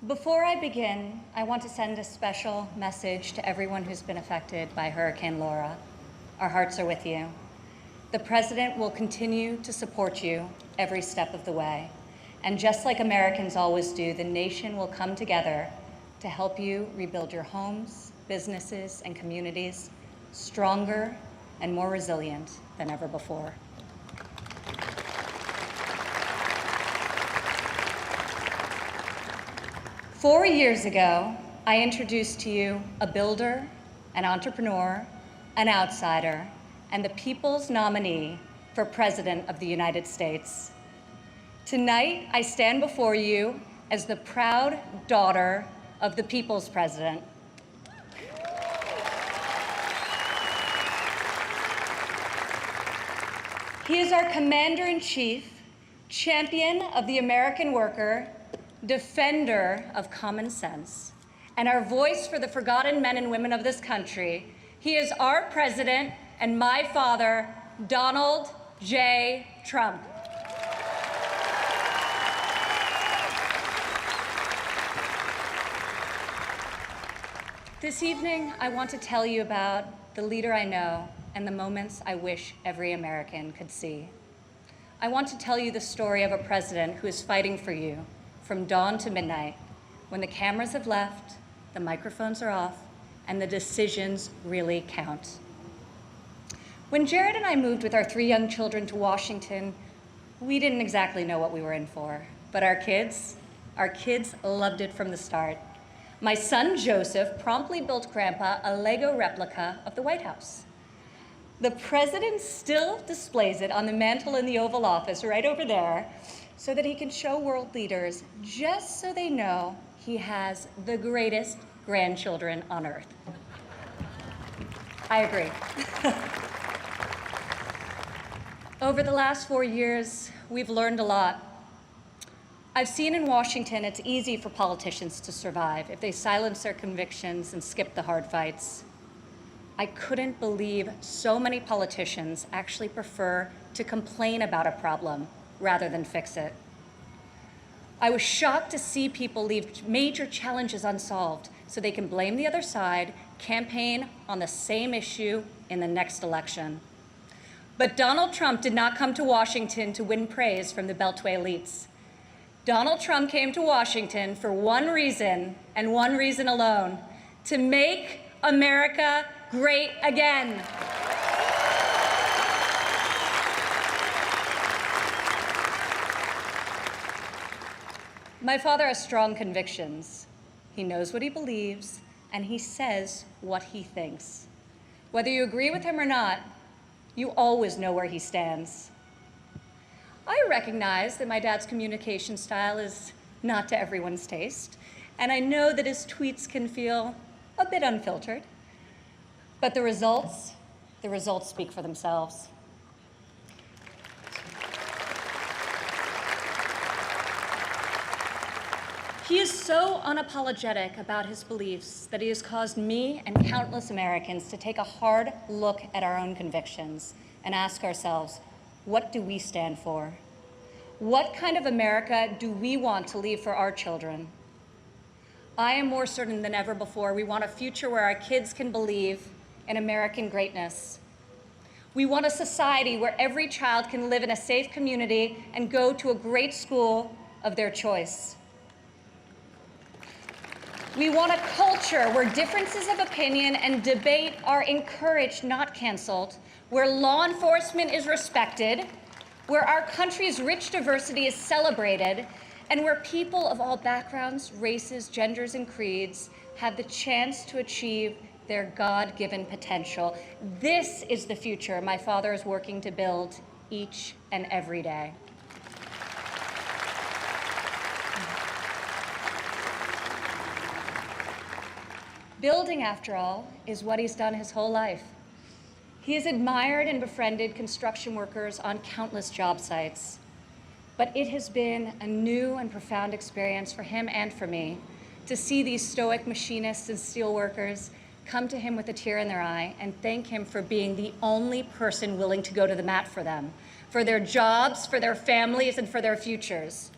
Before I begin, I want to send a special message to everyone who's been affected by Hurricane Laura. Our hearts are with you. The President will continue to support you every step of the way. And just like Americans always do, the nation will come together to help you rebuild your homes, businesses, and communities stronger and more resilient than ever before. Four years ago, I introduced to you a builder, an entrepreneur, an outsider, and the people's nominee for President of the United States. Tonight, I stand before you as the proud daughter of the people's president. He is our commander-in-chief, champion of the American worker, defender of common sense, and our voice for the forgotten men and women of this country. He is our president and my father, Donald J. Trump. This evening, I want to tell you about the leader I know and the moments I wish every American could see. I want to tell you the story of a president who is fighting for you from dawn to midnight, when the cameras have left, the microphones are off, and the decisions really count. When Jared and I moved with our 3 young children to Washington, we didn't exactly know what we were in for, but our kids loved it from the start. My son, Joseph, promptly built Grandpa a Lego replica of the White House. The president still displays it on the mantle in the Oval Office right over there so that he can show world leaders, just so they know he has the greatest grandchildren on earth. I agree. Over the last 4 years, we've learned a lot. I've seen in Washington it's easy for politicians to survive if they silence their convictions and skip the hard fights. I couldn't believe so many politicians actually prefer to complain about a problem rather than fix it. I was shocked to see people leave major challenges unsolved so they can blame the other side, campaign on the same issue in the next election. But Donald Trump did not come to Washington to win praise from the Beltway elites. Donald Trump came to Washington for one reason, and one reason alone: to make America great again. My father has strong convictions. He knows what he believes, and he says what he thinks. Whether you agree with him or not, you always know where he stands. I recognize that my dad's communication style is not to everyone's taste, and I know that his tweets can feel a bit unfiltered. But the results speak for themselves. He is so unapologetic about his beliefs that he has caused me and countless Americans to take a hard look at our own convictions and ask ourselves, what do we stand for? What kind of America do we want to leave for our children? I am more certain than ever before we want a future where our kids can believe in American greatness. We want a society where every child can live in a safe community and go to a great school of their choice. We want a culture where differences of opinion and debate are encouraged, not canceled, where law enforcement is respected, where our country's rich diversity is celebrated, and where people of all backgrounds, races, genders, and creeds have the chance to achieve their God-given potential. This is the future my father is working to build each and every day. Building, after all, is what he's done his whole life. He has admired and befriended construction workers on countless job sites. But it has been a new and profound experience for him and for me to see these stoic machinists and steelworkers come to him with a tear in their eye and thank him for being the only person willing to go to the mat for them, for their jobs, for their families, and for their futures.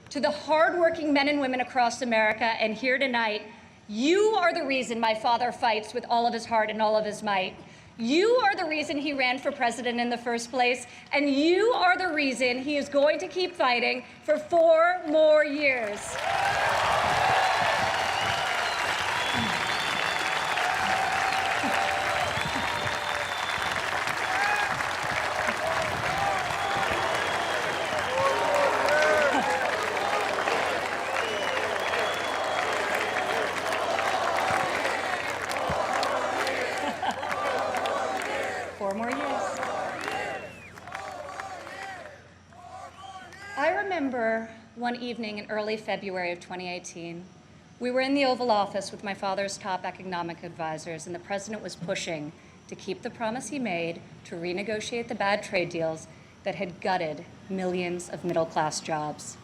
To the hardworking men and women across America and here tonight, you are the reason my father fights with all of his heart and all of his might. You are the reason he ran for president in the first place, and you are the reason he is going to keep fighting for 4 more years. I remember one evening in early February of 2018, we were in the Oval Office with my father's top economic advisors, and the president was pushing to keep the promise he made to renegotiate the bad trade deals that had gutted millions of middle-class jobs.